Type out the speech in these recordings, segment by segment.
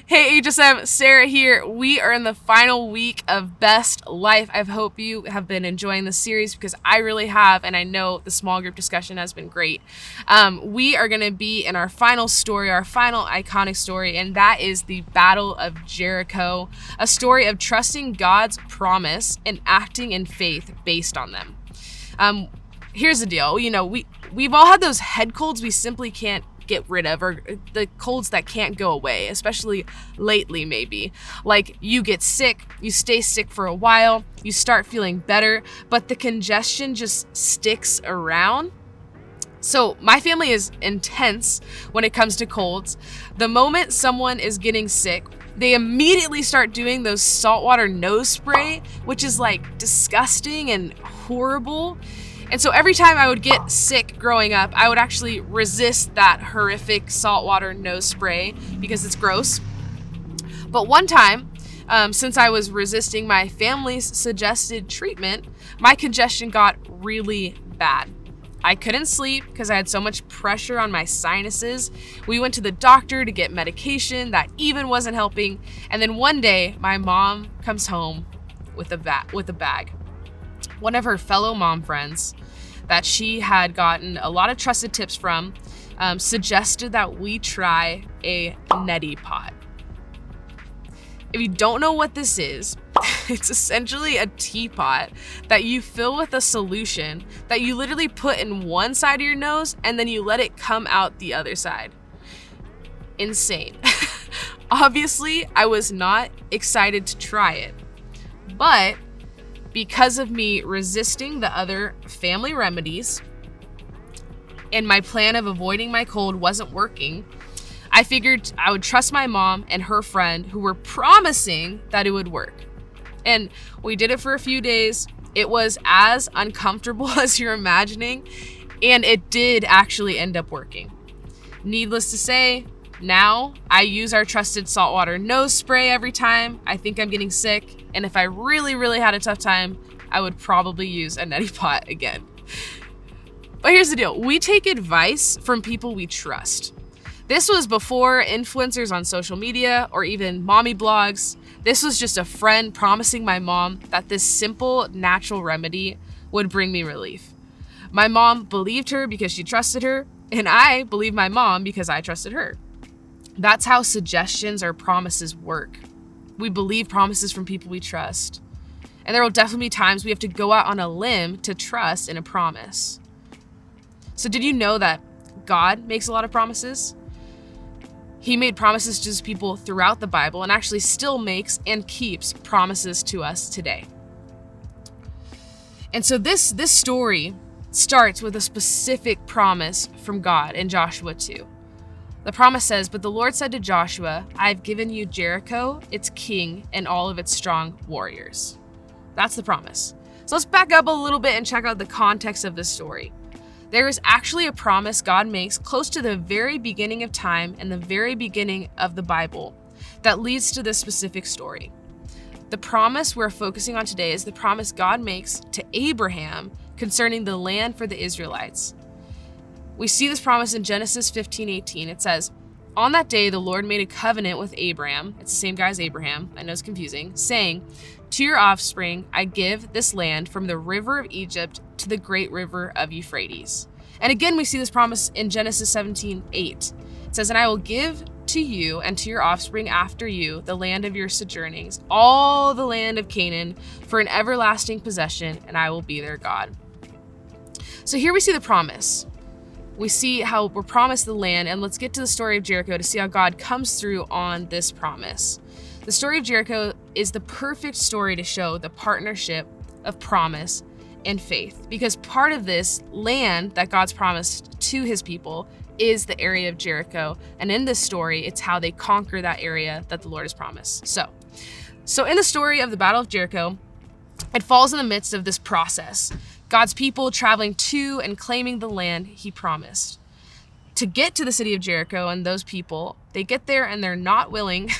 Hey HSM, Sarah here. We are in the final week of Best Life. I hope you have been enjoying this series because I really have, and I know the small group discussion has been great. We are going to be in our final story, our final iconic story, and that is the Battle of Jericho, a story of trusting God's promise and acting in faith based on them. Here's the deal. We've all had those head colds we simply can't get rid of, or the colds that can't go away, especially lately maybe. Like you get sick, you stay sick for a while, you start feeling better, but the congestion just sticks around. So my family is intense when it comes to colds. The moment someone is getting sick, they immediately start doing those saltwater nose spray, which is like disgusting and horrible. And so every time I would get sick growing up, I would actually resist that horrific saltwater nose spray because it's gross. But one time, since I was resisting my family's suggested treatment, my congestion got really bad. I couldn't sleep because I had so much pressure on my sinuses. We went to the doctor to get medication that even wasn't helping. And then one day, my mom comes home with a bag. One of her fellow mom friends that she had gotten a lot of trusted tips from suggested that we try a neti pot. If you don't know what this is, it's essentially a teapot that you fill with a solution that you literally put in one side of your nose and then you let it come out the other side. Insane. Obviously, I was not excited to try it, but because of me resisting the other family remedies and my plan of avoiding my cold wasn't working, I figured I would trust my mom and her friend who were promising that it would work. And we did it for a few days. It was as uncomfortable as you're imagining, and it did actually end up working. Needless to say, now I use our trusted saltwater nose spray every time I think I'm getting sick. And if I really, really had a tough time, I would probably use a neti pot again. But here's the deal. We take advice from people we trust. This was before influencers on social media or even mommy blogs. This was just a friend promising my mom that this simple, natural remedy would bring me relief. My mom believed her because she trusted her, and I believed my mom because I trusted her. That's how suggestions or promises work. We believe promises from people we trust. And there will definitely be times we have to go out on a limb to trust in a promise. So did you know that God makes a lot of promises? He made promises to his people throughout the Bible and actually still makes and keeps promises to us today. And so this story starts with a specific promise from God in Joshua 2. The promise says, "But the Lord said to Joshua, I have given you Jericho, its king, and all of its strong warriors." That's the promise. So let's back up a little bit and check out the context of this story. There is actually a promise God makes close to the very beginning of time and the very beginning of the Bible that leads to this specific story. The promise we're focusing on today is the promise God makes to Abraham concerning the land for the Israelites. We see this promise in Genesis 15:18. It says, "On that day, the Lord made a covenant with Abraham," it's the same guy as Abraham, I know it's confusing, "saying, to your offspring, I give this land from the river of Egypt to the great river of Euphrates." And again, we see this promise in Genesis 17:8. It says, "And I will give to you and to your offspring after you the land of your sojournings, all the land of Canaan, for an everlasting possession, and I will be their God." So here we see the promise. We see how we're promised the land, and let's get to the story of Jericho to see how God comes through on this promise. The story of Jericho is the perfect story to show the partnership of promise and faith, because part of this land that God's promised to his people is the area of Jericho, and in this story, it's how they conquer that area that the Lord has promised. So in the story of the Battle of Jericho, it falls in the midst of this process. God's people traveling to and claiming the land he promised. To get to the city of Jericho and those people, they get there and they're not willing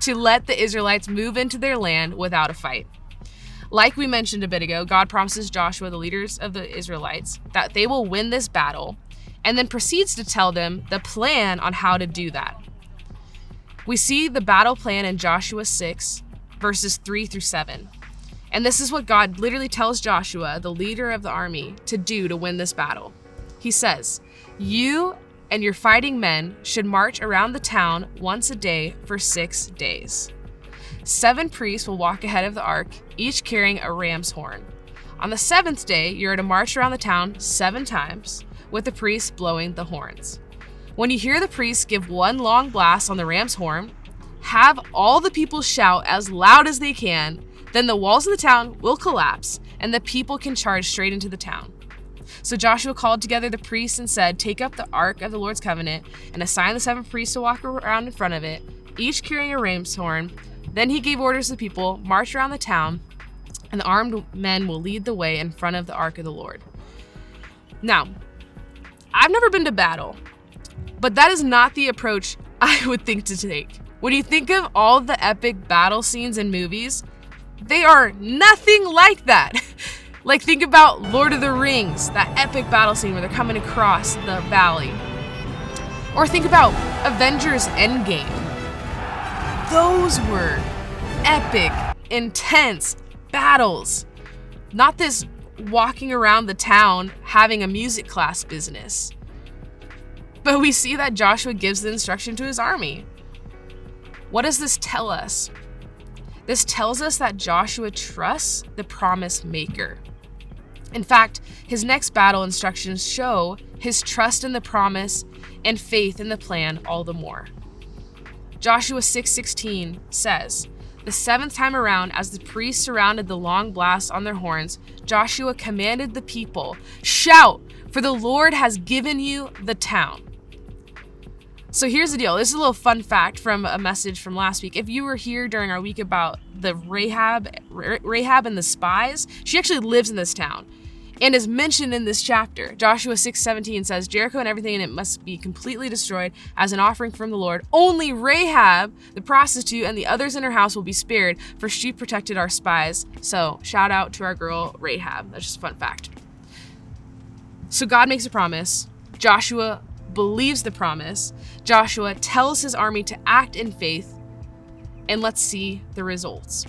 to let the Israelites move into their land without a fight. Like we mentioned a bit ago, God promises Joshua, the leaders of the Israelites, that they will win this battle, and then proceeds to tell them the plan on how to do that. We see the battle plan in Joshua 6, verses 3 through 7. And this is what God literally tells Joshua, the leader of the army, to do to win this battle. He says, "You and your fighting men should march around the town once a day for 6 days. 7 priests will walk ahead of the ark, each carrying a ram's horn. On the 7th day, you are to march around the town 7 times, with the priests blowing the horns. When you hear the priests give one long blast on the ram's horn, have all the people shout as loud as they can. Then the walls of the town will collapse, and the people can charge straight into the town." So Joshua called together the priests and said, "Take up the ark of the Lord's covenant and assign the 7 priests to walk around in front of it, each carrying a ram's horn." Then he gave orders to the people, "March around the town, and the armed men will lead the way in front of the ark of the Lord." Now, I've never been to battle, but that is not the approach I would think to take. When you think of all the epic battle scenes in movies, they are nothing like that. Like, think about Lord of the Rings, that epic battle scene where they're coming across the valley. Or think about Avengers Endgame. Those were epic, intense battles. Not this walking around the town having a music class business. But we see that Joshua gives the instruction to his army. What does this tell us? This tells us that Joshua trusts the promise maker. In fact, his next battle instructions show his trust in the promise and faith in the plan all the more. Joshua 6:16 says, "The 7th time around, as the priests surrounded the long blast on their horns, Joshua commanded the people, 'Shout, for the Lord has given you the town.'" So here's the deal. This is a little fun fact from a message from last week. If you were here during our week about the Rahab and the spies, she actually lives in this town and is mentioned in this chapter. Joshua 6:17 says, "Jericho and everything in it must be completely destroyed as an offering from the Lord. Only Rahab, the prostitute, and the others in her house will be spared, for she protected our spies." So shout out to our girl Rahab. That's just a fun fact. So God makes a promise. Joshua believes the promise. Joshua tells his army to act in faith, and let's see the results.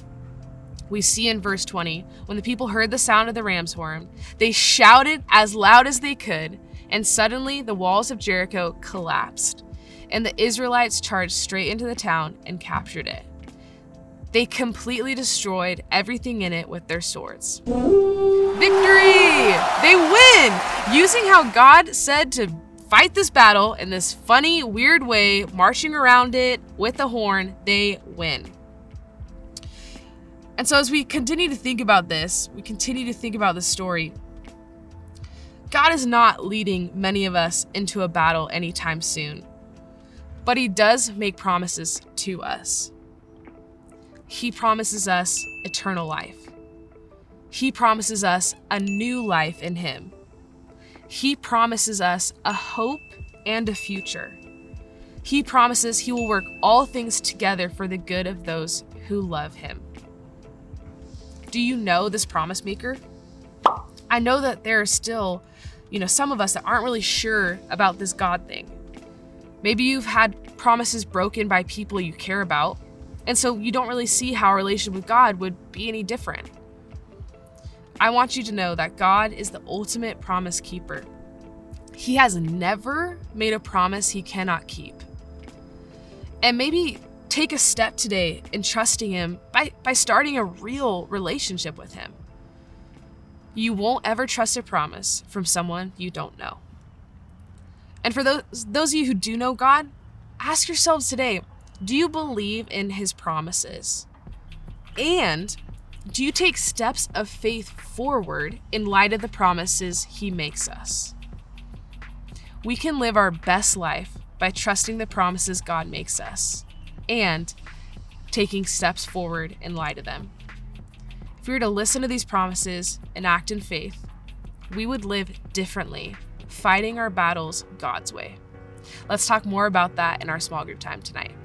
We see in verse 20, when the people heard the sound of the ram's horn, they shouted as loud as they could, and suddenly the walls of Jericho collapsed, and the Israelites charged straight into the town and captured it. They completely destroyed everything in it with their swords. Victory! They win! Using how God said to fight this battle in this funny, weird way, marching around it with the horn, they win. And so as we continue to think about this, we continue to think about this story, God is not leading many of us into a battle anytime soon, but he does make promises to us. He promises us eternal life. He promises us a new life in him. He promises us a hope and a future. He promises he will work all things together for the good of those who love him. Do you know this promise maker? I know that there are still, some of us that aren't really sure about this God thing. Maybe you've had promises broken by people you care about, and so you don't really see how a relationship with God would be any different. I want you to know that God is the ultimate promise keeper. He has never made a promise he cannot keep. And maybe take a step today in trusting him by starting a real relationship with him. You won't ever trust a promise from someone you don't know. And for those of you who do know God, ask yourselves today, do you believe in his promises? And do you take steps of faith forward in light of the promises he makes us? We can live our best life by trusting the promises God makes us and taking steps forward in light of them. If we were to listen to these promises and act in faith, we would live differently, fighting our battles God's way. Let's talk more about that in our small group time tonight.